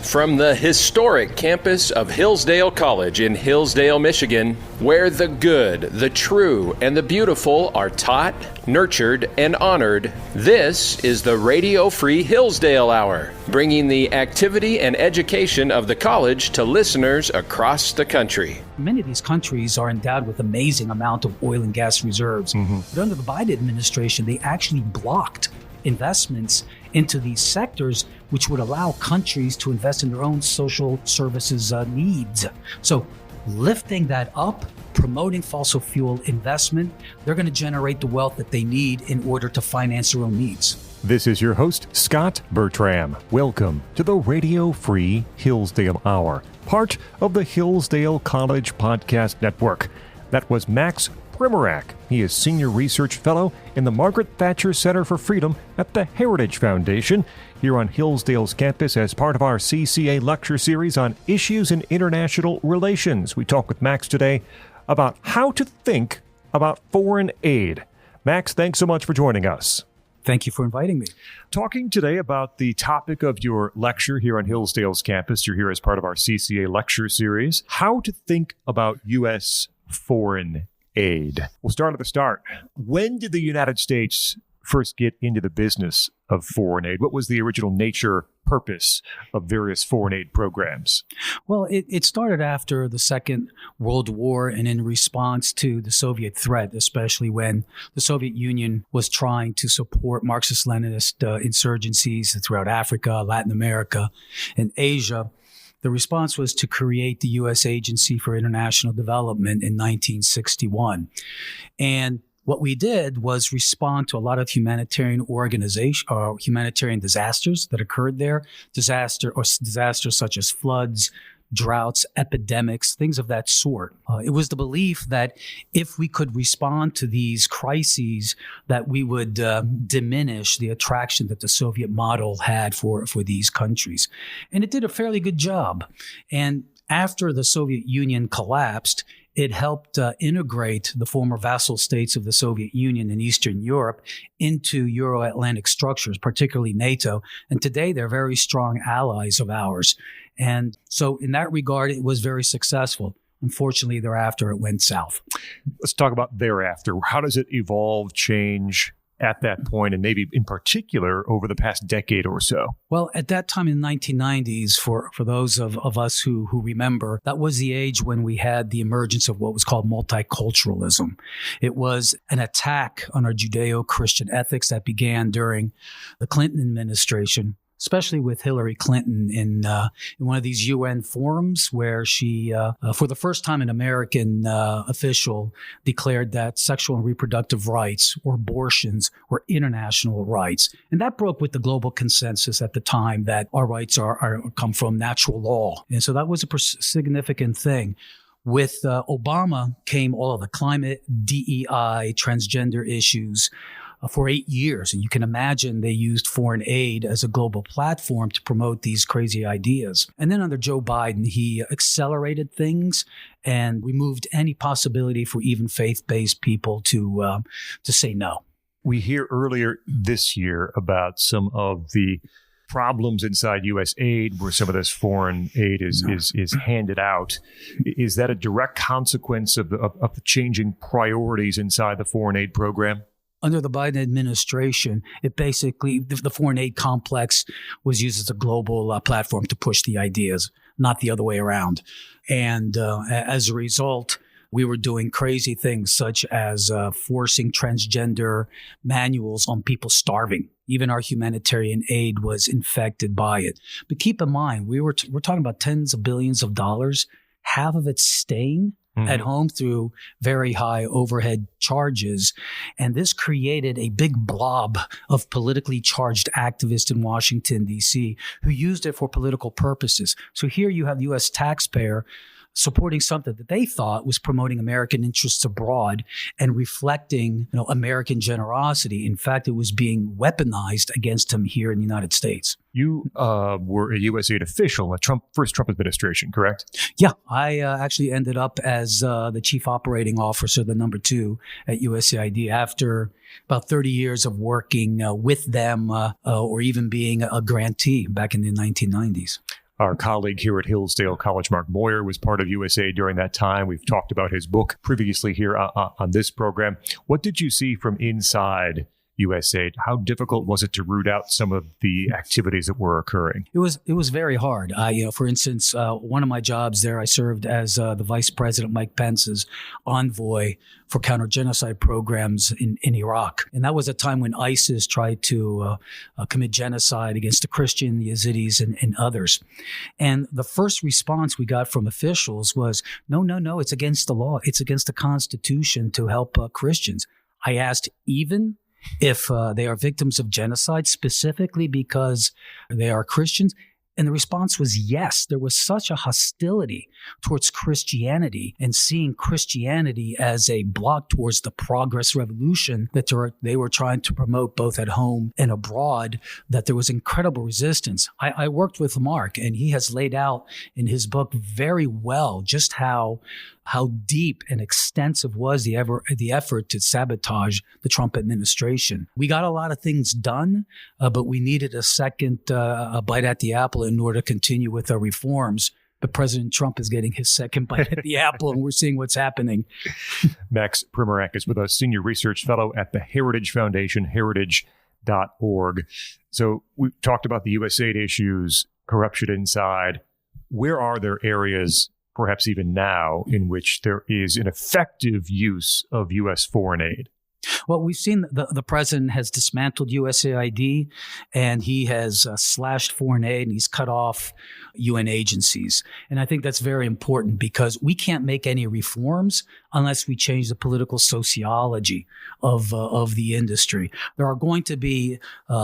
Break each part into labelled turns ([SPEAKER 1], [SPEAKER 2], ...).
[SPEAKER 1] From the historic campus of Hillsdale College in Hillsdale, Michigan, where the good, the true, and the beautiful are taught, nurtured, and honored, this is the Radio Free Hillsdale Hour, bringing the activity and education of the college to listeners across the country.
[SPEAKER 2] Many of these countries are endowed with amazing amount of oil and gas reserves. But under the Biden administration, they actually blocked investments into these sectors, which would allow countries to invest in their own social services needs. So lifting that up, promoting fossil fuel investment, they're going to generate the wealth that they need in order to finance their own needs.
[SPEAKER 3] This is your host, Scot Bertram. Welcome to the Radio Free Hillsdale Hour, part of the Hillsdale College Podcast Network. That was Max Primorac. He is Senior Research Fellow in the Margaret Thatcher Center for Freedom at the Heritage Foundation here on Hillsdale's campus as part of our CCA lecture series on issues in international relations. We talk with Max today about how to think about foreign aid. Max, thanks so much for joining us.
[SPEAKER 2] Thank you for inviting me.
[SPEAKER 3] Talking today about the topic of your lecture here on Hillsdale's campus. You're here as part of our CCA lecture series. How to think about U.S. foreign aid. We'll start at the start. When did the United States first get into the business of foreign aid? What was the original nature, purpose of various foreign aid programs?
[SPEAKER 2] Well, it started after the Second World War and in response to the Soviet threat, especially when the Soviet Union was trying to support Marxist-Leninist insurgencies throughout Africa, Latin America, and Asia. The response was to create the U.S. Agency for International Development in 1961. And what we did was respond to a lot of humanitarian disasters that occurred there, disasters such as floods, droughts, epidemics, things of that sort. It was the belief that if we could respond to these crises, that we would diminish the attraction that the Soviet model had for these countries. And it did a fairly good job. And after the Soviet Union collapsed, it helped integrate the former vassal states of the Soviet Union and Eastern Europe into Euro-Atlantic structures, particularly NATO. And today, they're very strong allies of ours. And so in that regard, it was very successful. Unfortunately, thereafter, it went south.
[SPEAKER 3] Let's talk about thereafter. How does it evolve, change at that point, and maybe in particular over the past decade or so?
[SPEAKER 2] Well, at that time in the 1990s, for those of us who remember, that was the age when we had the emergence of what was called multiculturalism. It was an attack on our Judeo-Christian ethics that began during the Clinton administration, especially with Hillary Clinton in one of these UN forums where she, for the first time, an American official declared that sexual and reproductive rights or abortions were international rights. And that broke with the global consensus at the time that our rights come from natural law. And so that was a significant thing. With Obama came all of the climate, DEI, transgender issues, for 8 years. And you can imagine they used foreign aid as a global platform to promote these crazy ideas. And then under Joe Biden, he accelerated things and removed any possibility for even faith-based people to say no.
[SPEAKER 3] We hear earlier this year about some of the problems inside U.S. aid where some of this foreign aid is handed out. Is that a direct consequence of the changing priorities inside the foreign aid program?
[SPEAKER 2] Under the Biden administration, it basically, the foreign aid complex was used as a global platform to push the ideas, not the other way around. And as a result, we were doing crazy things such as forcing transgender manuals on people starving. Even our humanitarian aid was infected by it. But keep in mind, we're talking about tens of billions of dollars, half of it staying at home through very high overhead charges. And this created a big blob of politically charged activists in Washington, D.C., who used it for political purposes. So here you have the U.S. taxpayer supporting something that they thought was promoting American interests abroad and reflecting, American generosity. In fact, it was being weaponized against him here in the United States.
[SPEAKER 3] You were a USAID official in the first Trump administration, correct?
[SPEAKER 2] Yeah, I actually ended up as the chief operating officer, the number 2 at USAID, after about 30 years of working with them or even being a grantee back in the 1990s.
[SPEAKER 3] Our colleague here at Hillsdale College, Mark Moyer, was part of USAID during that time. We've talked about his book previously here on this program. What did you see from inside USAID? How difficult was it to root out some of the activities that were occurring?
[SPEAKER 2] It was very hard. For instance, one of my jobs there, I served as the Vice President Mike Pence's envoy for counter-genocide programs in Iraq. And that was a time when ISIS tried to commit genocide against the Christian, the Yazidis, and others. And the first response we got from officials was, no, it's against the law. It's against the Constitution to help Christians. I asked, even if they are victims of genocide, specifically because they are Christians? And the response was yes. There was such a hostility towards Christianity and seeing Christianity as a block towards the progress revolution that they were trying to promote both at home and abroad, that there was incredible resistance. I worked with Mark, and he has laid out in his book very well just how deep and extensive was the effort to sabotage the Trump administration. We got a lot of things done, but we needed a second bite at the apple in order to continue with our reforms. But President Trump is getting his second bite at the apple, and we're seeing what's happening.
[SPEAKER 3] Max Primorac is with us, Senior Research Fellow at the Heritage Foundation, heritage.org. So we talked about the USAID issues, corruption inside. Where are there areas, perhaps even now, in which there is an effective use of U.S. foreign aid?
[SPEAKER 2] Well, we've seen the president has dismantled USAID, and he has slashed foreign aid, and he's cut off UN agencies. And I think that's very important because we can't make any reforms unless we change the political sociology of the industry. There are going to be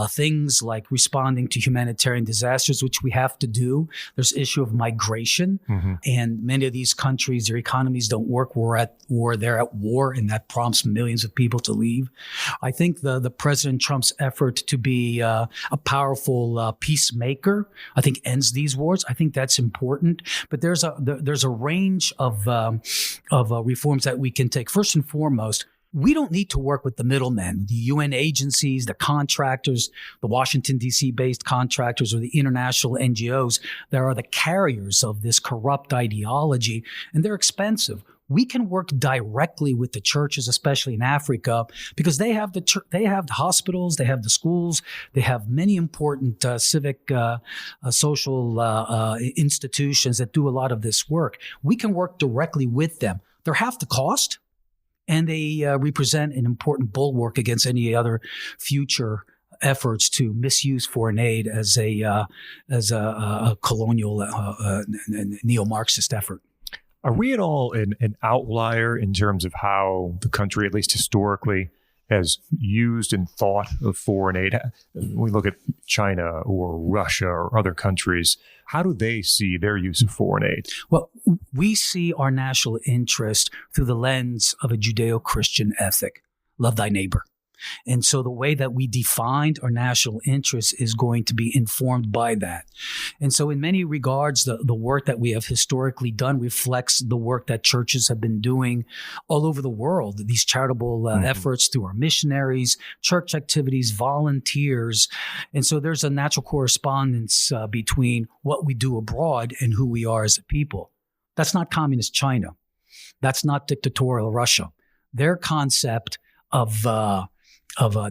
[SPEAKER 2] things like responding to humanitarian disasters, which we have to do. There's issue of migration, and many of these countries, their economies don't work. We're at war, they're at war, and that prompts millions of people to leave. I think the President Trump's effort to be a powerful peacemaker, I think, ends these wars. I think that's important. But there's a range of reforms that we can take. First and foremost, we don't need to work with the middlemen, the UN agencies, the contractors, the Washington, D.C. based contractors, or the international NGOs that are the carriers of this corrupt ideology, and they're expensive. We can work directly with the churches, especially in Africa, because they have they have the hospitals, they have the schools, they have many important civic, social institutions that do a lot of this work. We can work directly with them. They're half the cost, and they represent an important bulwark against any other future efforts to misuse foreign aid as a colonial neo-Marxist effort.
[SPEAKER 3] Are we at all an outlier in terms of how the country, at least historically, has used and thought of foreign aid? When we look at China or Russia or other countries, how do they see their use of foreign aid?
[SPEAKER 2] Well, we see our national interest through the lens of a Judeo-Christian ethic. Love thy neighbor. And so the way that we defined our national interest is going to be informed by that. And so in many regards, the work that we have historically done reflects the work that churches have been doing all over the world, these charitable efforts through our missionaries, church activities, volunteers. And so there's a natural correspondence between what we do abroad and who we are as a people. That's not communist China. That's not dictatorial Russia. Their concept of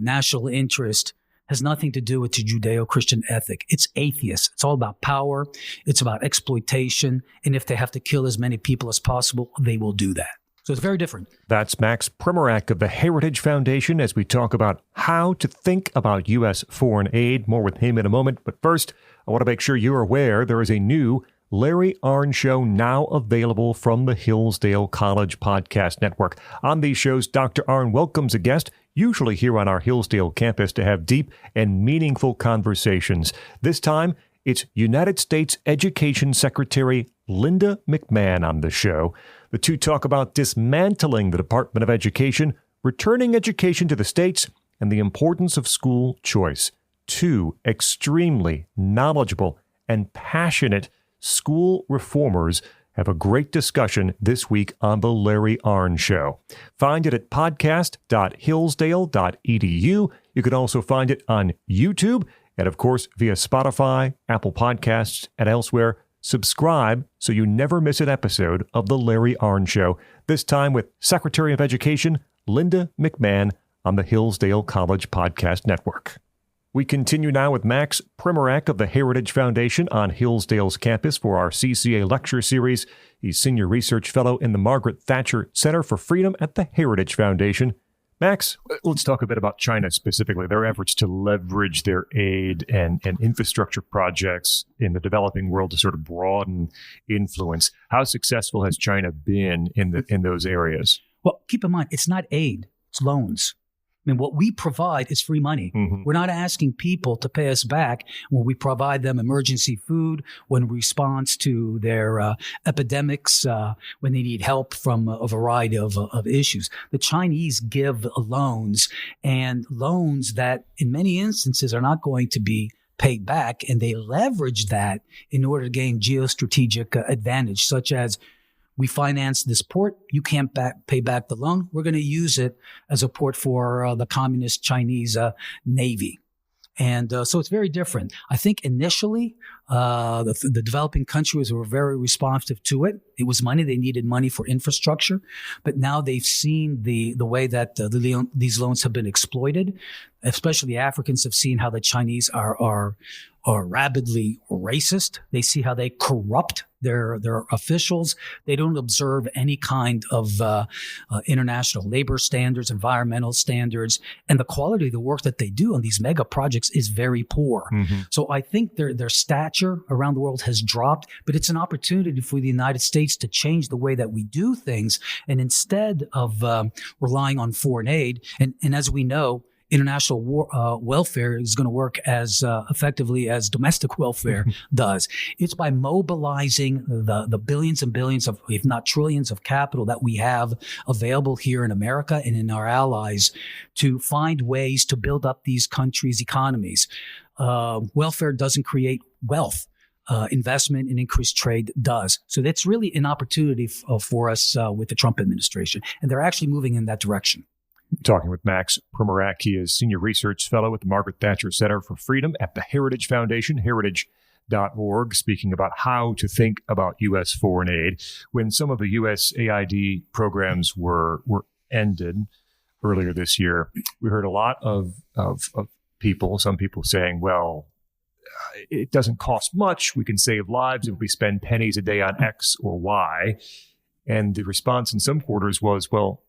[SPEAKER 2] national interest has nothing to do with the Judeo-Christian ethic. It's atheist. It's all about power. It's about exploitation. And if they have to kill as many people as possible, they will do that. So it's very different.
[SPEAKER 3] That's Max Primorac of the Heritage Foundation as we talk about how to think about U.S. foreign aid. More with him in a moment. But first, I want to make sure you're aware there is a new Larry Arnn Show now available from the Hillsdale College Podcast Network. On these shows, Dr. Arnn welcomes a guest, usually here on our Hillsdale campus, to have deep and meaningful conversations. This time, it's United States Education Secretary Linda McMahon on the show. The two talk about dismantling the Department of Education, returning education to the states, and the importance of school choice. Two extremely knowledgeable and passionate school reformers have a great discussion this week on The Larry Arnn Show. Find it at podcast.hillsdale.edu. You can also find it on YouTube And of course, via Spotify, Apple Podcasts, and elsewhere, subscribe so you never miss an episode of The Larry Arnn Show, this time with Secretary of Education Linda McMahon on the Hillsdale College Podcast Network. We continue now with Max Primorac of the Heritage Foundation on Hillsdale's campus for our CCA lecture series. He's Senior Research Fellow in the Margaret Thatcher Center for Freedom at the Heritage Foundation. Max, let's talk a bit about China specifically, their efforts to leverage their aid and infrastructure projects in the developing world to sort of broaden influence. How successful has China been in those areas?
[SPEAKER 2] Well, keep in mind, it's not aid, it's loans. I mean, what we provide is free money. Mm-hmm. We're not asking people to pay us back when we provide them emergency food, when response to their epidemics, when they need help from a variety of issues. The Chinese give loans, and loans that in many instances are not going to be paid back, and they leverage that in order to gain geostrategic advantage, such as we finance this port. You can't pay back the loan. We're going to use it as a port for the communist Chinese Navy. And so it's very different. I think initially, the developing countries were very responsive to it. It was money. They needed money for infrastructure. But now they've seen the way that these loans have been exploited. Especially Africans have seen how the Chinese are rabidly racist. They see how they corrupt their officials. They don't observe any kind of international labor standards, environmental standards, and the quality of the work that they do on these mega projects is very poor. Mm-hmm. So I think their stature around the world has dropped, but it's an opportunity for the United States to change the way that we do things. And instead of relying on foreign aid, and as we know, international welfare is going to work as effectively as domestic welfare does. It's by mobilizing the billions and billions of, if not trillions of capital that we have available here in America and in our allies to find ways to build up these countries' economies. Welfare doesn't create wealth. Investment and increased trade does. So that's really an opportunity for us with the Trump administration. And they're actually moving in that direction.
[SPEAKER 3] Talking with Max Primorac. He is Senior Research Fellow at the Margaret Thatcher Center for Freedom at the Heritage Foundation, heritage.org, speaking about how to think about U.S. foreign aid. When some of the USAID programs were ended earlier this year, we heard a lot of people, some people saying, well, it doesn't cost much. We can save lives if we spend pennies a day on X or Y. And the response in some quarters was, well,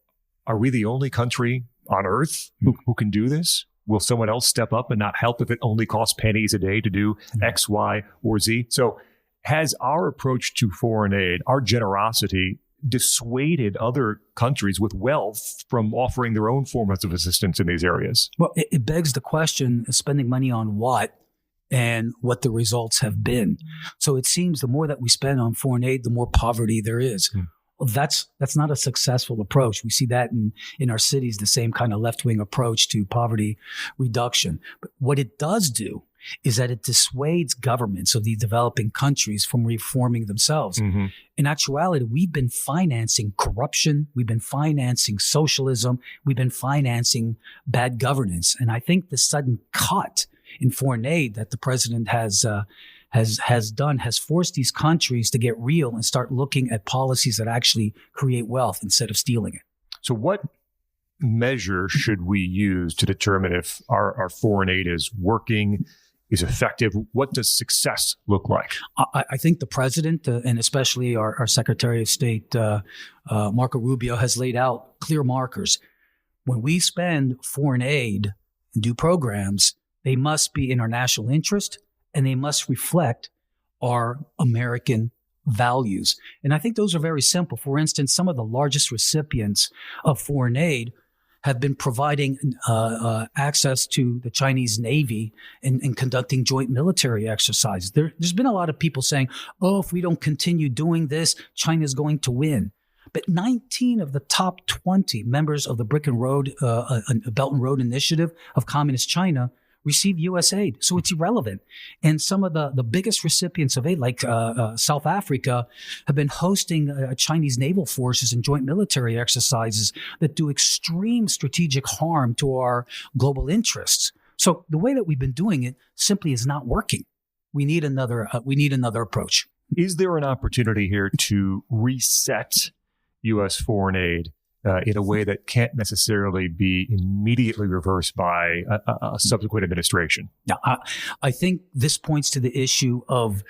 [SPEAKER 3] are we the only country on earth who can do this? Will someone else step up and not help if it only costs pennies a day to do X, Y, or Z? So has our approach to foreign aid, our generosity, dissuaded other countries with wealth from offering their own forms of assistance in these areas?
[SPEAKER 2] Well, it begs the question, spending money on what and what the results have been. So it seems the more that we spend on foreign aid, the more poverty there is. Well, that's not a successful approach. We see that in our cities, the same kind of left-wing approach to poverty reduction. But what it does do is that it dissuades governments of these developing countries from reforming themselves. Mm-hmm. In actuality, we've been financing corruption. We've been financing socialism. We've been financing bad governance. And I think the sudden cut in foreign aid that the president has done has forced these countries to get real and start looking at policies that actually create wealth instead of stealing it.
[SPEAKER 3] So what measure should we use to determine if our foreign aid is working, is effective? What does success look like?
[SPEAKER 2] I think the president and especially our Secretary of State, Marco Rubio, has laid out clear markers. When we spend foreign aid and do programs, they must be in our national interest, and they must reflect our American values. And I think those are very simple. For instance, some of the largest recipients of foreign aid have been providing access to the Chinese Navy and conducting joint military exercises. There's been a lot of people saying, oh, if we don't continue doing this, China's going to win. But 19 of the top 20 members of the Belt and Road Initiative of Communist China receive U.S. aid. So it's irrelevant. And some of the biggest recipients of aid, like South Africa, have been hosting Chinese naval forces and joint military exercises that do extreme strategic harm to our global interests. So the way that we've been doing it simply is not working. We need another approach.
[SPEAKER 3] Is there an opportunity here to reset U.S. foreign aid in a way that can't necessarily be immediately reversed by a subsequent administration?
[SPEAKER 2] Now, I think this points to the issue of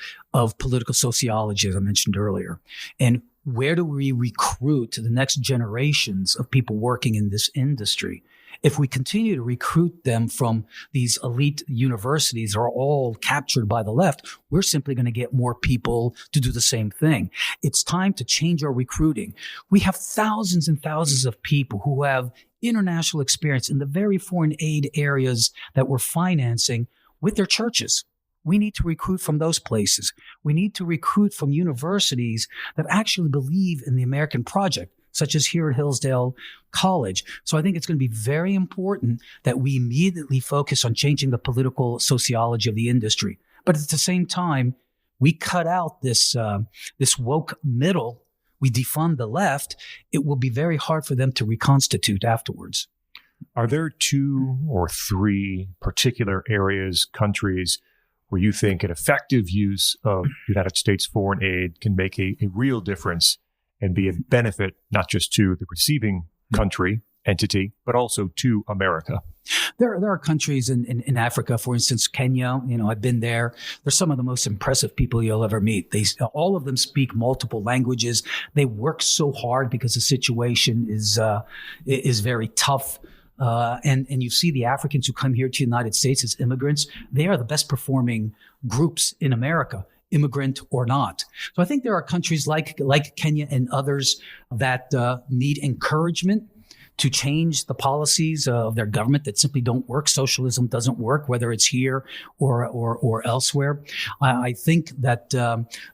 [SPEAKER 2] political sociology, as I mentioned earlier. And where do we recruit the next generations of people working in this industry? If we continue to recruit them from these elite universities that are all captured by the left, we're simply going to get more people to do the same thing. It's time to change our recruiting. We have thousands and thousands of people who have international experience in the very foreign aid areas that we're financing with their churches. We need to recruit from those places. We need to recruit from universities that actually believe in the American project, such as here at Hillsdale College. So I think it's going to be very important that we immediately focus on changing the political sociology of the industry. But at the same time, we cut out this woke middle. We defund the left. It will be very hard for them to reconstitute afterwards.
[SPEAKER 3] Are there 2 or 3 particular areas, countries, where you think an effective use of United States foreign aid can make a real difference and be a benefit not just to the receiving country, entity, but also to America?
[SPEAKER 2] There are countries in Africa, for instance, Kenya. I've been there. They're some of the most impressive people you'll ever meet. All of them speak multiple languages. They work so hard because the situation is very tough. And you see the Africans who come here to the United States as immigrants, they are the best performing groups in America, immigrant or not. So I think there are countries like Kenya and others that need encouragement to change the policies of their government that simply don't work. Socialism doesn't work, whether it's here or elsewhere. I think that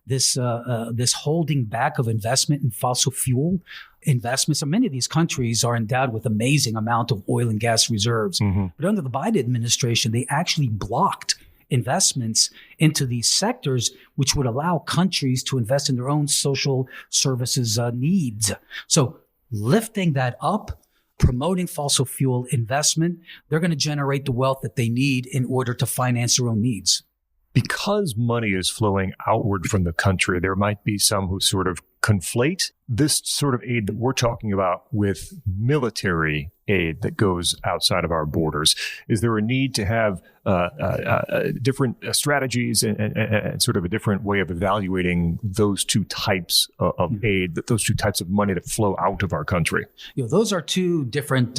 [SPEAKER 2] this holding back of investment in fossil fuel investments, and many of these countries are endowed with amazing amount of oil and gas reserves. Mm-hmm. But under the Biden administration, they actually blocked investments into these sectors, which would allow countries to invest in their own social services needs. So lifting that up, promoting fossil fuel investment, they're going to generate the wealth that they need in order to finance their own needs.
[SPEAKER 3] Because money is flowing outward from the country, there might be some who sort of conflate this sort of aid that we're talking about with military aid that goes outside of our borders. Is there a need to have different strategies and sort of a different way of evaluating those 2 types of aid, those 2 types of money that flow out of our country?
[SPEAKER 2] Those are 2 different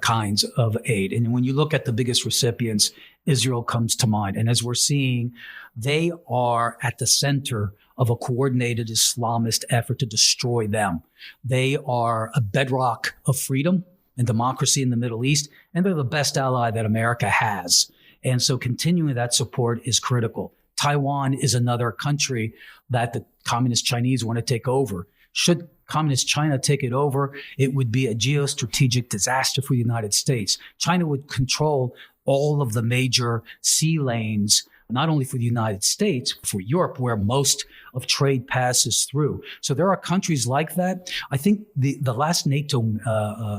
[SPEAKER 2] kinds of aid. And when you look at the biggest recipients, Israel comes to mind. And as we're seeing, they are at the center of a coordinated Islamist effort to destroy them. They are a bedrock of freedom and democracy in the Middle East, and they're the best ally that America has. And so continuing that support is critical. Taiwan is another country that the communist Chinese want to take over. Should communist China take it over, it would be a geostrategic disaster for the United States. China would control all of the major sea lanes, not only for the United States, but for Europe, where most of trade passes through. So there are countries like that. I think the last NATO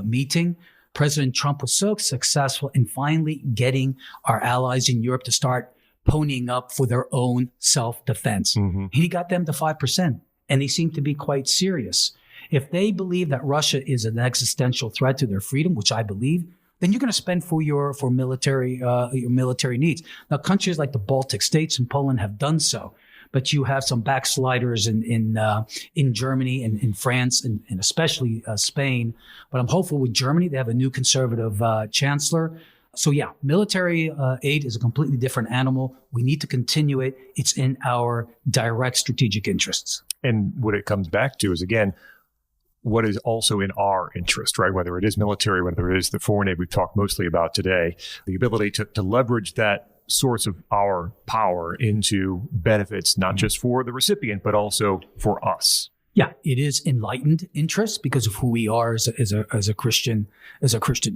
[SPEAKER 2] meeting, President Trump was so successful in finally getting our allies in Europe to start ponying up for their own self-defense. Mm-hmm. He got them to 5%, and they seem to be quite serious. If they believe that Russia is an existential threat to their freedom, which I believe, then you're going to spend for your military needs. Now, countries like the Baltic states and Poland have done so, but you have some backsliders in Germany and in France and especially Spain. But I'm hopeful with Germany. They have a new conservative chancellor. So yeah, military aid is a completely different animal. We need to continue it. It's in our direct strategic interests. And
[SPEAKER 3] what it comes back to is, again, what is also in our interest, right? Whether it is military, whether it is the foreign aid we've talked mostly about today, the ability to leverage that source of our power into benefits, not just for the recipient, but also for us.
[SPEAKER 2] Yeah, it is enlightened interest because of who we are as a Christian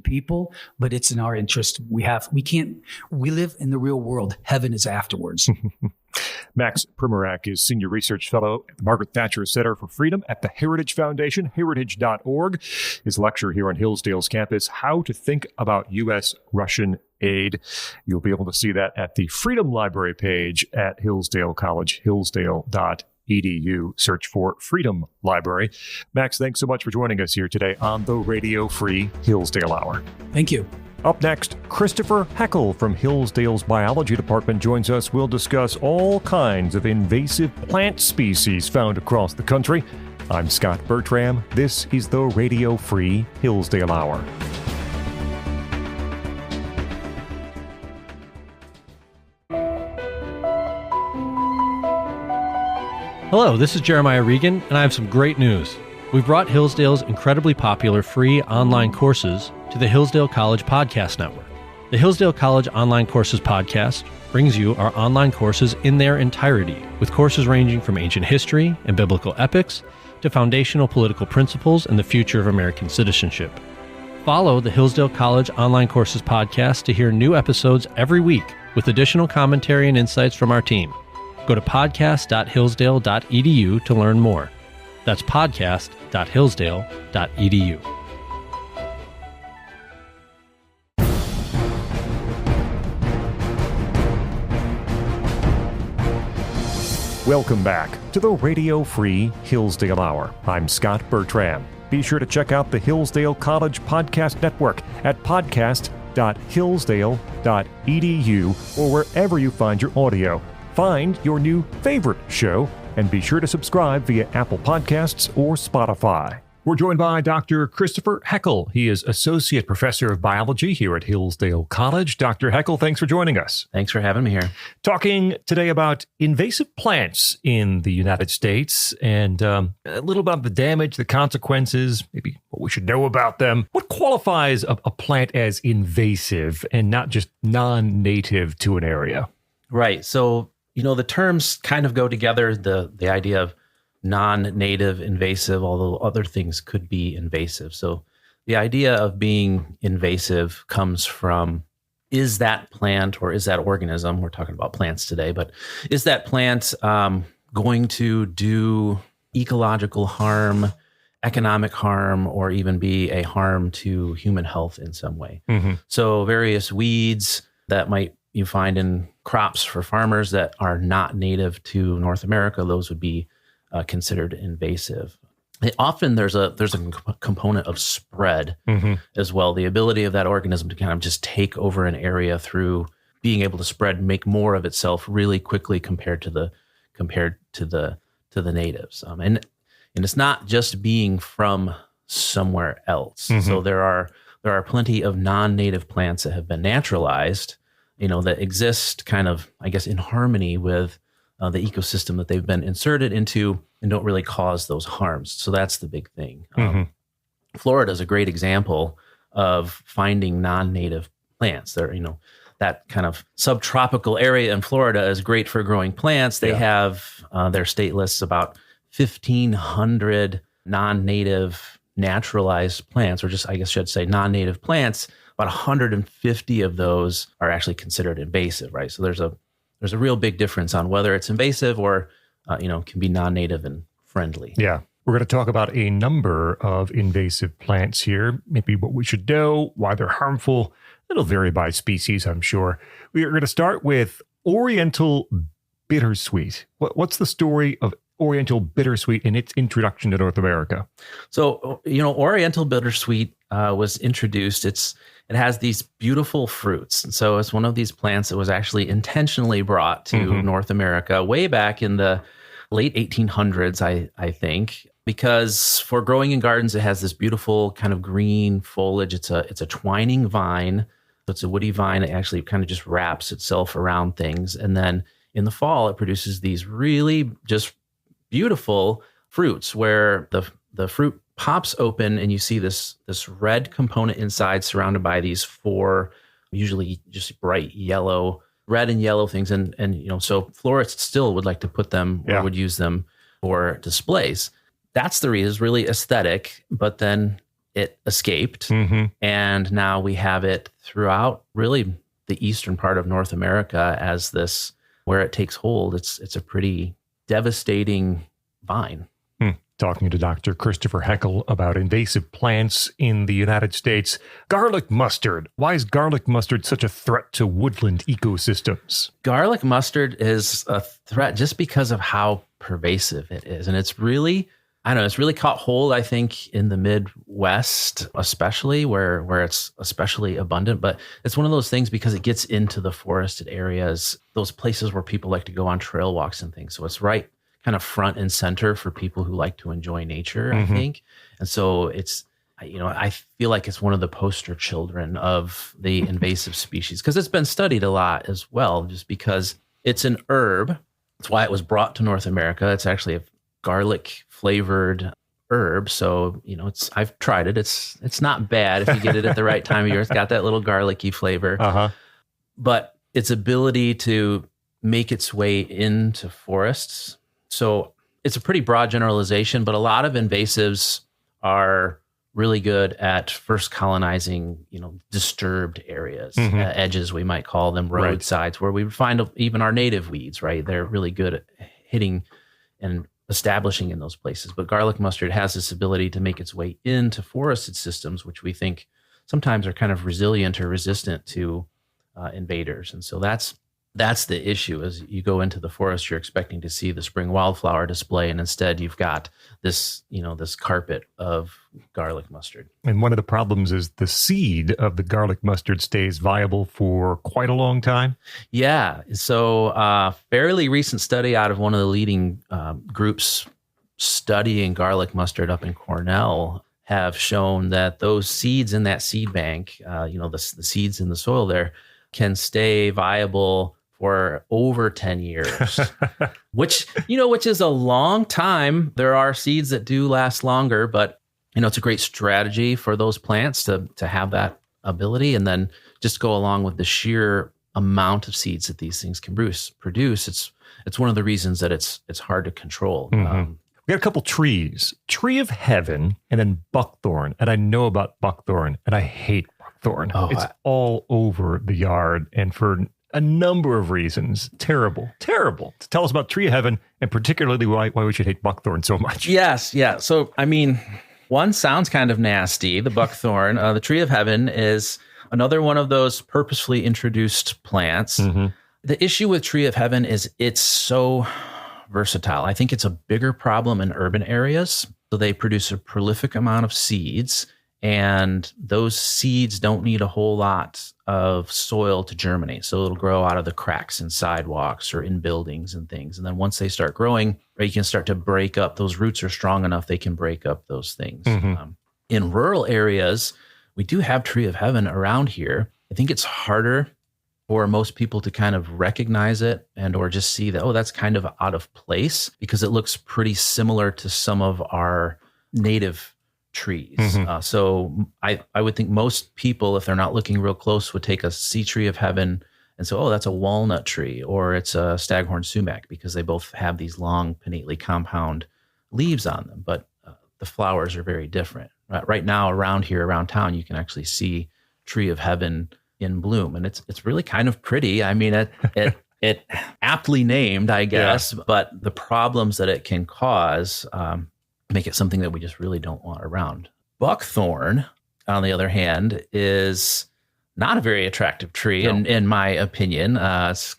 [SPEAKER 2] people, but it's in our interest. We live in the real world. Heaven is afterwards.
[SPEAKER 3] Max Primorac is Senior Research Fellow at the Margaret Thatcher Center for Freedom at the Heritage Foundation, heritage.org. His lecture here on Hillsdale's campus, How to Think About U.S.-Russian aid. You'll be able to see that at the Freedom Library page at Hillsdale College, hillsdale.edu. Search for Freedom Library. Max, thanks so much for joining us here today on the Radio Free Hillsdale Hour.
[SPEAKER 2] Thank you.
[SPEAKER 3] Up next, Christopher Heckel from Hillsdale's Biology Department joins us. We'll discuss all kinds of invasive plant species found across the country. I'm Scot Bertram. This is the Radio Free Hillsdale Hour.
[SPEAKER 4] Hello, this is Jeremiah Regan, and I have some great news. We've brought Hillsdale's incredibly popular free online courses to the Hillsdale College Podcast Network. The Hillsdale College Online Courses Podcast brings you our online courses in their entirety, with courses ranging from ancient history and biblical epics to foundational political principles and the future of American citizenship. Follow the Hillsdale College Online Courses Podcast to hear new episodes every week with additional commentary and insights from our team. Go to podcast.hillsdale.edu to learn more. That's podcast.hillsdale.edu.
[SPEAKER 3] Welcome back to the Radio Free Hillsdale Hour. I'm Scot Bertram. Be sure to check out the Hillsdale College Podcast Network at podcast.hillsdale.edu or wherever you find your audio. Find your new favorite show and be sure to subscribe via Apple Podcasts or Spotify. We're joined by Dr. Christopher Heckel. He is Associate Professor of Biology here at Hillsdale College. Dr. Heckel, thanks for joining us.
[SPEAKER 5] Thanks for having me here.
[SPEAKER 3] Talking today about invasive plants in the United States and a little about the damage, the consequences, maybe what we should know about them. What qualifies a plant as invasive and not just non-native to an area?
[SPEAKER 5] Right. So, the terms kind of go together, the idea of non-native invasive, although other things could be invasive. So the idea of being invasive comes from, is that plant or is that organism, we're talking about plants today, but is that plant going to do ecological harm, economic harm, or even be a harm to human health in some way? Mm-hmm. So various weeds that you find in crops for farmers that are not native to North America, those would be considered invasive. Often there's a component of spread as well. The ability of that organism to kind of just take over an area through being able to spread, make more of itself really quickly compared to the natives. And it's not just being from somewhere else. So there are plenty of non-native plants that have been naturalized, that exist kind of, I guess, in harmony with the ecosystem that they've been inserted into and don't really cause those harms. So that's the big thing. Florida is a great example of finding non-native plants. There, that kind of subtropical area in Florida is great for growing plants. They have their state lists about 1,500 non-native naturalized plants, or just, I guess I should say non-native plants. About 150 of those are actually considered invasive, right? So there's a real big difference on whether it's invasive or, can be non-native and friendly.
[SPEAKER 3] Yeah. We're going to talk about a number of invasive plants here, maybe what we should know, why they're harmful. It'll vary by species, I'm sure. We're going to start with Oriental bittersweet. What's the story of Oriental bittersweet and its introduction to North America?
[SPEAKER 5] So, Oriental bittersweet was introduced. It has these beautiful fruits. And so it's one of these plants that was actually intentionally brought to North America way back in the late 1800s, I think, because for growing in gardens, it has this beautiful kind of green foliage. It's a twining vine. So it's a woody vine. It actually kind of just wraps itself around things. And then in the fall, it produces these really just beautiful fruits where the fruit pops open and you see this red component inside surrounded by these four, usually just bright yellow, red and yellow things. And so florists still would like to put them or would use them for displays. That's the reason. It's really aesthetic, but then it escaped. And now we have it throughout really the eastern part of North America as this, where it takes hold. It's a pretty devastating vine.
[SPEAKER 3] talking to Dr. Christopher Heckel about invasive plants in the United States. Garlic mustard. Why is garlic mustard such a threat to woodland ecosystems?
[SPEAKER 5] Garlic mustard is a threat just because of how pervasive it is. And it's really, I don't know, it's really caught hold, I think, in the Midwest, especially where it's especially abundant. But it's one of those things because it gets into the forested areas, those places where people like to go on trail walks and things. So it's right kind of front and center for people who like to enjoy nature, I think. And so it's, I feel like it's one of the poster children of the invasive species because it's been studied a lot as well, just because it's an herb. That's why it was brought to North America. It's actually a garlic flavored herb. So, I've tried it. It's not bad if you get it at the right time of year. It's got that little garlicky flavor, but its ability to make its way into forests. So it's a pretty broad generalization, but a lot of invasives are really good at first colonizing, disturbed areas, edges, we might call them, roadsides, where we would find even our native weeds, right? They're really good at hitting and establishing in those places. But garlic mustard has this ability to make its way into forested systems, which we think sometimes are kind of resilient or resistant to invaders. And so that's the issue. As you go into the forest, you're expecting to see the spring wildflower display, and instead you've got this, this carpet of garlic mustard.
[SPEAKER 3] And one of the problems is the seed of the garlic mustard stays viable for quite a long time.
[SPEAKER 5] Yeah. So fairly recent study out of one of the leading groups studying garlic mustard up in Cornell have shown that those seeds in that seed bank, the seeds in the soil there, can stay viable for over 10 years, which is a long time. There are seeds that do last longer, but, it's a great strategy for those plants to have that ability and then just go along with the sheer amount of seeds that these things can produce. It's one of the reasons that it's hard to control.
[SPEAKER 3] We got a couple trees, tree of heaven and then buckthorn. And I know about buckthorn and I hate buckthorn. It's all over the yard. And for a number of reasons, terrible. Tell us about tree of heaven and particularly why we should hate buckthorn so much.
[SPEAKER 5] Yes. Yeah. So, one sounds kind of nasty, the buckthorn. The tree of heaven is another one of those purposefully introduced plants. The issue with tree of heaven is it's so versatile. I think it's a bigger problem in urban areas. So they produce a prolific amount of seeds, and those seeds don't need a whole lot of soil to germinate. So it'll grow out of the cracks in sidewalks or in buildings and things. And then once they start growing, you can start to break up. Those roots are strong enough, they can break up those things. In rural areas, we do have tree of heaven around here. I think it's harder for most people to kind of recognize it and or just see that, that's kind of out of place because it looks pretty similar to some of our native trees. So I would think most people, if they're not looking real close, would take a sea tree of heaven and say, that's a walnut tree or it's a staghorn sumac because they both have these long pinnately compound leaves on them. But the flowers are very different. Right now around town, you can actually see tree of heaven in bloom. And it's really kind of pretty. It aptly named, I guess, but the problems that it can cause make it something that we just really don't want around. Buckthorn, on the other hand, is not a very attractive tree, in my opinion. It's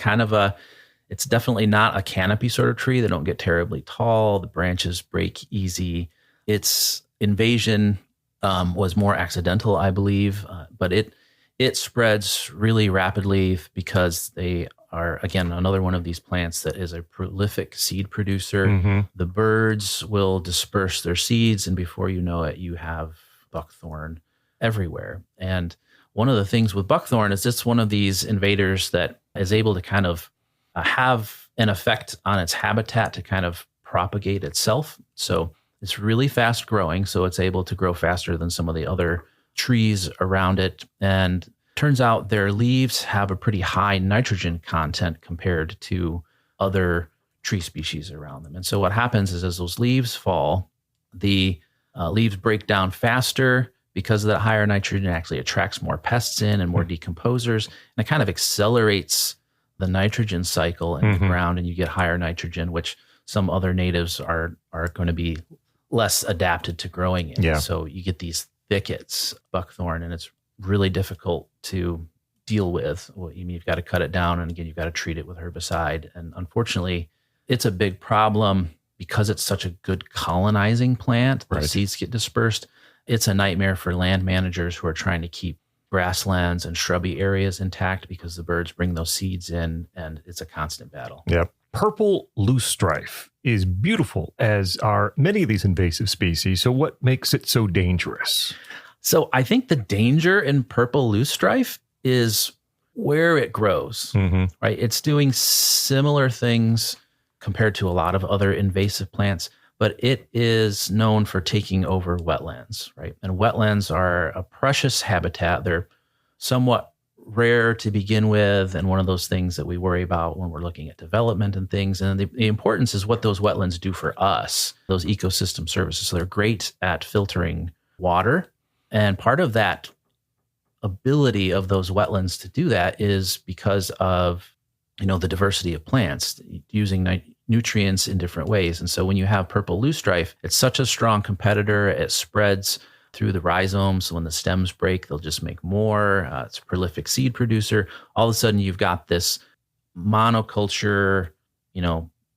[SPEAKER 5] it's definitely not a canopy sort of tree. They don't get terribly tall. The branches break easy. Its invasion was more accidental, I believe, but it spreads really rapidly because they are, again, another one of these plants that is a prolific seed producer. The birds will disperse their seeds, and before you know it, you have buckthorn everywhere. And one of the things with buckthorn is it's one of these invaders that is able to kind of have an effect on its habitat to kind of propagate itself. So it's really fast growing, so it's able to grow faster than some of the other trees around it. And turns out their leaves have a pretty high nitrogen content compared to other tree species around them. And so what happens is as those leaves fall, the leaves break down faster because of that higher nitrogen. It actually attracts more pests in and more decomposers. And it kind of accelerates the nitrogen cycle in the ground, and you get higher nitrogen, which some other natives are going to be less adapted to growing in.
[SPEAKER 3] Yeah.
[SPEAKER 5] So you get these thickets, buckthorn, and it's really difficult to deal with. Well, you've got to cut it down, and again, you've got to treat it with herbicide. And unfortunately, it's a big problem because it's such a good colonizing plant. The seeds get dispersed. It's a nightmare for land managers who are trying to keep grasslands and shrubby areas intact because the birds bring those seeds in, and it's a constant battle.
[SPEAKER 3] Yeah. Purple loosestrife is beautiful, as are many of these invasive species. So what makes it so dangerous?
[SPEAKER 5] So I think the danger in purple loosestrife is where it grows, right? It's doing similar things compared to a lot of other invasive plants, but it is known for taking over wetlands, right? And wetlands are a precious habitat. They're somewhat rare to begin with, and one of those things that we worry about when we're looking at development and things. And the importance is what those wetlands do for us, those ecosystem services. So they're great at filtering water. And part of that ability of those wetlands to do that is because of, the diversity of plants using nutrients in different ways. And so when you have purple loosestrife, it's such a strong competitor. It spreads through the rhizomes. So when the stems break, they'll just make more. It's a prolific seed producer. All of a sudden, you've got this monoculture,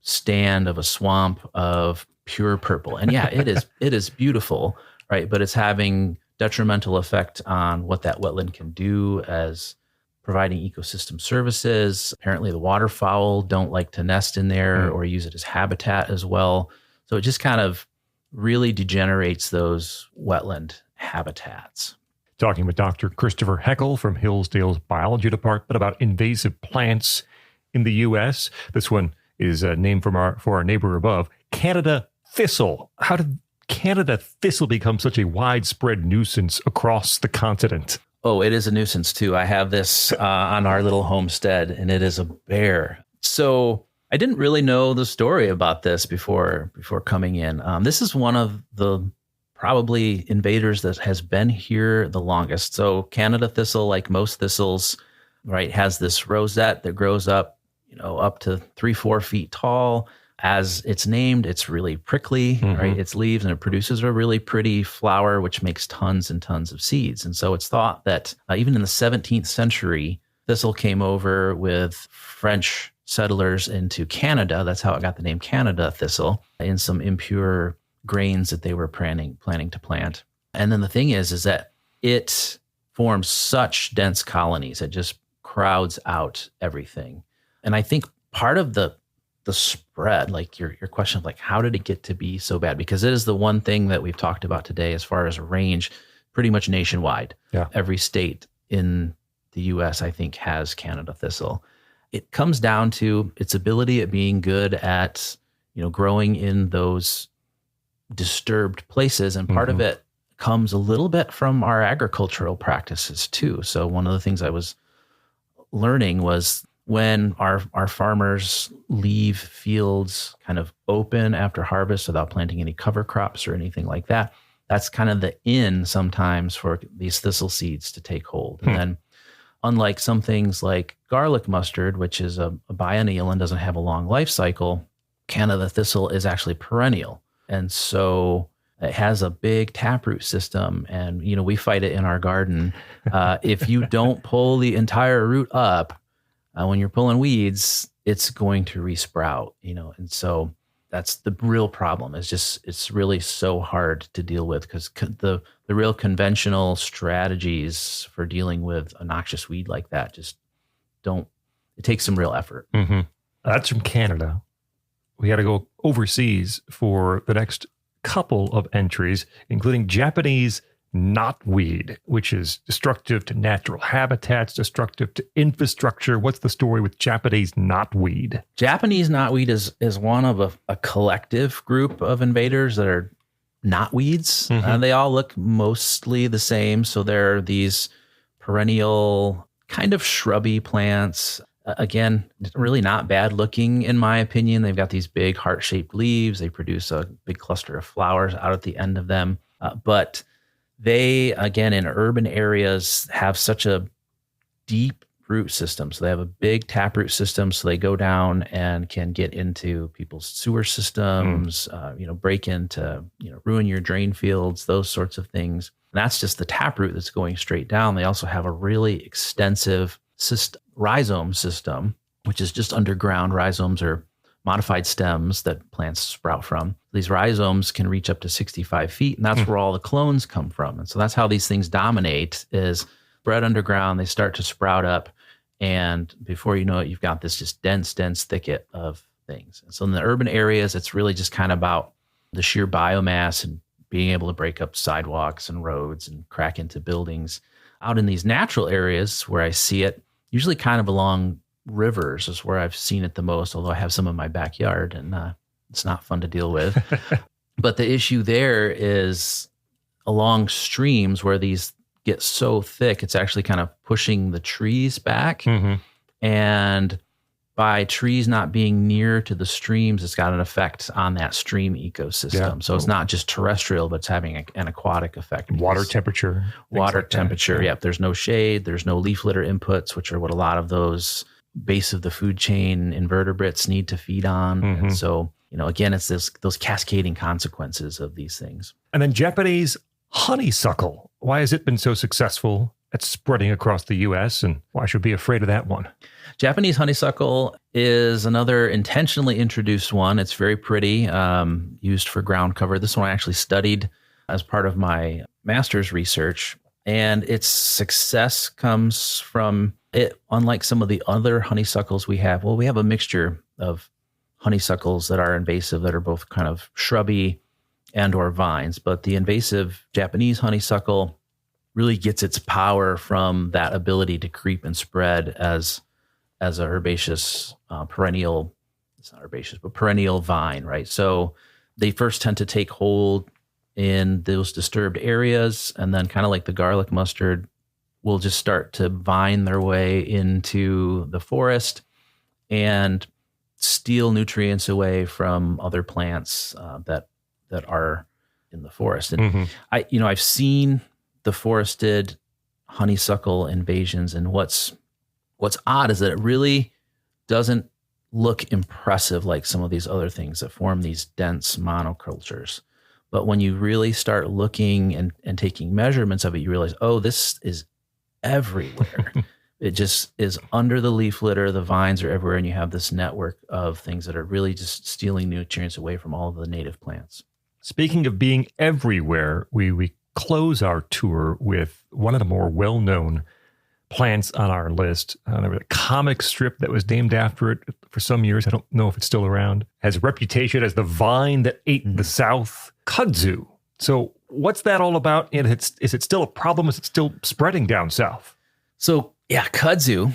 [SPEAKER 5] stand of a swamp of pure purple. And yeah, it is beautiful, right? But it's having detrimental effect on what that wetland can do as providing ecosystem services. Apparently the waterfowl don't like to nest in there or use it as habitat as well. So it just kind of really degenerates those wetland habitats.
[SPEAKER 3] Talking with Dr. Christopher Heckel from Hillsdale's biology department about invasive plants in the U.S. This one is named for our neighbor above, Canada thistle. How did Canada thistle become such a widespread nuisance across the continent?
[SPEAKER 5] Oh, it is a nuisance too. I have this on our little homestead, and it is a bear. So I didn't really know the story about this before coming in. This is one of the probably invaders that has been here the longest. So Canada thistle, like most thistles, right, has this rosette that grows up, up to 3-4 feet tall. As it's named, it's really prickly, right? Its leaves, and it produces a really pretty flower, which makes tons and tons of seeds. And so it's thought that even in the 17th century, thistle came over with French settlers into Canada. That's how it got the name Canada thistle, in some impure grains that they were planning to plant. And then the thing is that it forms such dense colonies. It just crowds out everything. And I think part of the spread, like your question of like, how did it get to be so bad? Because it is the one thing that we've talked about today as far as range, pretty much nationwide. Yeah. Every state in the U.S., I think, has Canada thistle. It comes down to its ability at being good at, growing in those disturbed places. And part of it comes a little bit from our agricultural practices too. So one of the things I was learning was when our farmers leave fields kind of open after harvest without planting any cover crops or anything like that, that's kind of the in sometimes for these thistle seeds to take hold. And then unlike some things like garlic mustard, which is a biennial and doesn't have a long life cycle, Canada thistle is actually perennial. And so it has a big taproot system. And, we fight it in our garden. If you don't pull the entire root up, when you're pulling weeds, it's going to resprout, and so that's the real problem. It's really so hard to deal with because the real conventional strategies for dealing with a noxious weed like that just don't. It takes some real effort.
[SPEAKER 3] That's from Canada. We got to go overseas for the next couple of entries, including Japanese knotweed, which is destructive to natural habitats, destructive to infrastructure. What's the story with Japanese knotweed?
[SPEAKER 5] Japanese knotweed is one of a collective group of invaders that are knotweeds. They all look mostly the same. So they're these perennial kind of shrubby plants. Again, really not bad looking in my opinion. They've got these big heart-shaped leaves. They produce a big cluster of flowers out at the end of them. But they, again, in urban areas have such a deep root system. So they have a big taproot system. So they go down and can get into people's sewer systems, break into, ruin your drain fields, those sorts of things. And that's just the taproot that's going straight down. They also have a really extensive rhizome system, which is just underground. Rhizomes are modified stems that plants sprout from. These rhizomes can reach up to 65 feet, and that's where all the clones come from. And so that's how these things dominate, is spread underground. They start to sprout up, and before you know it, you've got this just dense thicket of things. And so in the urban areas, it's really just kind of about the sheer biomass and being able to break up sidewalks and roads and crack into buildings. Out in these natural areas where I see it, usually kind of along rivers is where I've seen it the most, although I have some in my backyard, and it's not fun to deal with. But the issue there is along streams where these get so thick, it's actually kind of pushing the trees back. And by trees not being near to the streams, it's got an effect on that stream ecosystem. Yeah. So it's not just terrestrial, but it's having an aquatic effect.
[SPEAKER 3] Water temperature.
[SPEAKER 5] Water temperature. Yep. There's no shade. There's no leaf litter inputs, which are what a lot of those base of the food chain invertebrates need to feed on. And so, again, it's those cascading consequences of these things.
[SPEAKER 3] And then Japanese honeysuckle. Why has it been so successful at spreading across the U.S., and why should we be afraid of that one?
[SPEAKER 5] Japanese honeysuckle is another intentionally introduced one. It's very pretty, used for ground cover. This one I actually studied as part of my master's research, and its success comes from it. Unlike some of the other honeysuckles we have, we have a mixture of honeysuckles that are invasive, that are both kind of shrubby and or vines. But the invasive Japanese honeysuckle really gets its power from that ability to creep and spread as a herbaceous perennial. It's not herbaceous, but perennial vine, right? So they first tend to take hold in those disturbed areas, and then kind of like the garlic mustard, will just start to vine their way into the forest and steal nutrients away from other plants that are in the forest. And I've seen the forested honeysuckle invasions, and what's odd is that it really doesn't look impressive like some of these other things that form these dense monocultures. But when you really start looking and taking measurements of it, you realize, this is everywhere. It just is under the leaf litter. The vines are everywhere, and you have this network of things that are really just stealing nutrients away from all of the native plants.
[SPEAKER 3] Speaking of being everywhere, we close our tour with one of the more well-known plants on our list. There was a comic strip that was named after it for some years. I don't know if it's still around. Has a reputation as the vine that ate the South. Kudzu. So what's that all about? And is it still a problem? Is it still spreading down south?
[SPEAKER 5] So kudzu,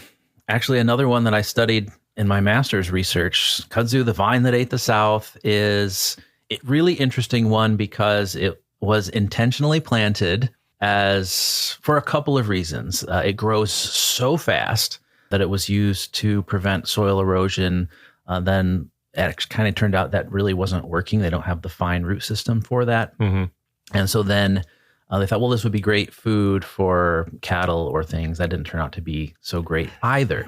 [SPEAKER 5] actually another one that I studied in my master's research. Kudzu, the vine that ate the South, is a really interesting one because it was intentionally planted for a couple of reasons. It grows so fast that it was used to prevent soil erosion. Then it kind of turned out that really wasn't working. They don't have the fine root system for that. And so then they thought, this would be great food for cattle or things. That didn't turn out to be so great either.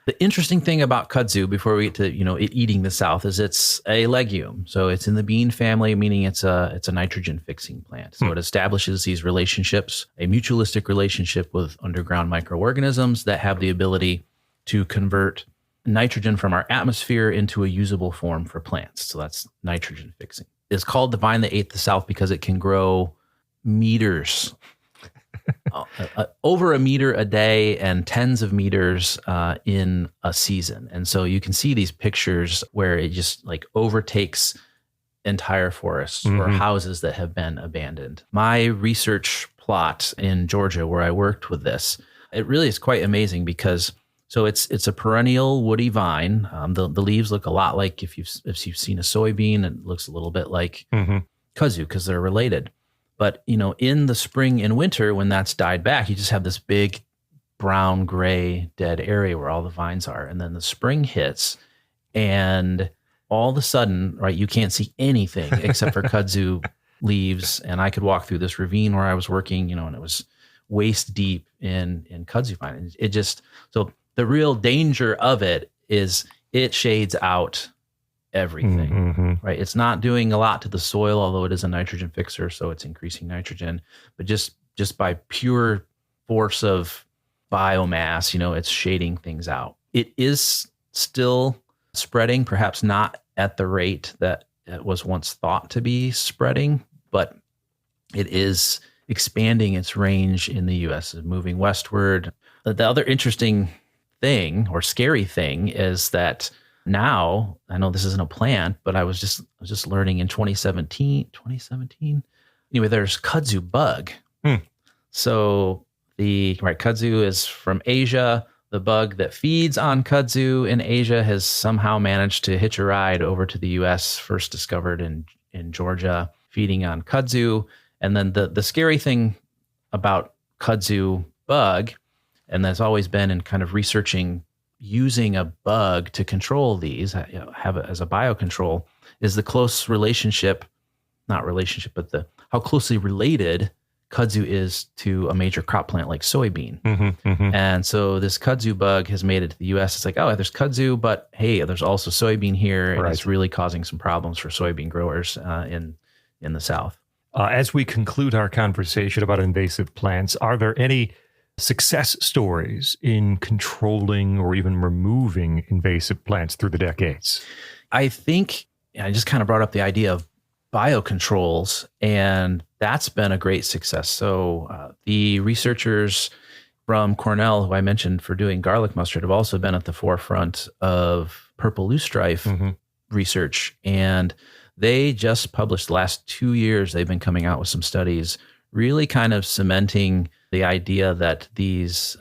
[SPEAKER 5] The interesting thing about kudzu, before we get to it eating the South, is it's a legume. So it's in the bean family, meaning it's a nitrogen fixing plant. So it establishes these relationships, a mutualistic relationship with underground microorganisms that have the ability to convert nitrogen from our atmosphere into a usable form for plants. So that's nitrogen fixing. It's called the vine that ate the South because it can grow meters, over a meter a day and tens of meters in a season. And so you can see these pictures where it just like overtakes entire forests or houses that have been abandoned. My research plot in Georgia, where I worked with this, it really is quite amazing because it's a perennial woody vine. The leaves look a lot like if you've seen a soybean. It looks a little bit like kudzu because they're related. But in the spring and winter, when that's died back, you just have this big brown gray dead area where all the vines are. And then the spring hits, and all of a sudden, right, you can't see anything except for kudzu leaves. And I could walk through this ravine where I was working, and it was waist deep in kudzu vine. So the real danger of it is it shades out everything, right? It's not doing a lot to the soil, although it is a nitrogen fixer, so it's increasing nitrogen. But just by pure force of biomass, it's shading things out. It is still spreading, perhaps not at the rate that it was once thought to be spreading, but it is expanding its range in the U.S., moving westward. The other interesting thing or scary thing is that now, I know this isn't a plant, but I was just learning in 2017, anyway, there's kudzu bug. So kudzu is from Asia. The bug that feeds on kudzu in Asia has somehow managed to hitch a ride over to the U.S., first discovered in Georgia, feeding on kudzu. And then the scary thing about kudzu bug, and that's always been in kind of researching using a bug to control these, have it as a biocontrol, is the close relationship, but how closely related kudzu is to a major crop plant like soybean. And so this kudzu bug has made it to the U.S. It's like, oh, there's kudzu, but hey, there's also soybean here. And it's really causing some problems for soybean growers in the South.
[SPEAKER 3] As we conclude our conversation about invasive plants, are there any success stories in controlling or even removing invasive plants through the decades?
[SPEAKER 5] I think I just kind of brought up the idea of biocontrols, and that's been a great success. So the researchers from Cornell, who I mentioned for doing garlic mustard, have also been at the forefront of purple loosestrife research. And they just published the last 2 years, they've been coming out with some studies really kind of cementing the idea that these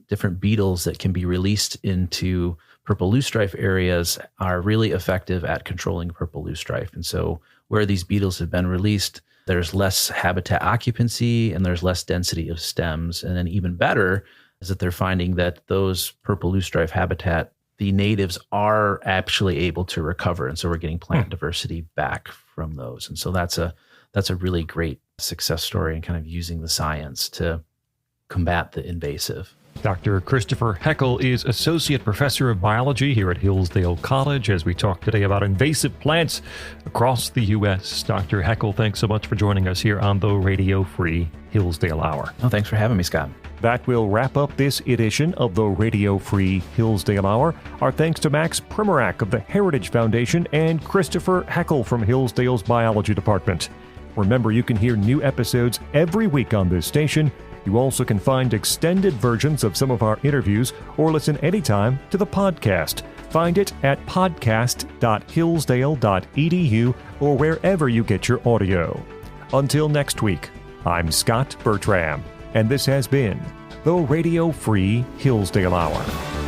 [SPEAKER 5] different beetles that can be released into purple loosestrife areas are really effective at controlling purple loosestrife. And so where these beetles have been released, there's less habitat occupancy and there's less density of stems. And then even better is that they're finding that those purple loosestrife habitat, the natives are actually able to recover. And so we're getting plant diversity back from those. And so that's a really great success story and kind of using the science to combat the invasive.
[SPEAKER 3] Dr. Christopher Heckel is Associate Professor of Biology here at Hillsdale College as we talk today about invasive plants across the U.S. Dr. Heckel, thanks so much for joining us here on the Radio Free Hillsdale Hour.
[SPEAKER 5] Oh, thanks for having me, Scott.
[SPEAKER 3] That will wrap up this edition of the Radio Free Hillsdale Hour. Our thanks to Max Primorac of the Heritage Foundation and Christopher Heckel from Hillsdale's Biology Department. Remember, you can hear new episodes every week on this station. You also can find extended versions of some of our interviews or listen anytime to the podcast. Find it at podcast.hillsdale.edu or wherever you get your audio. Until next week, I'm Scot Bertram, and this has been the Radio Free Hillsdale Hour.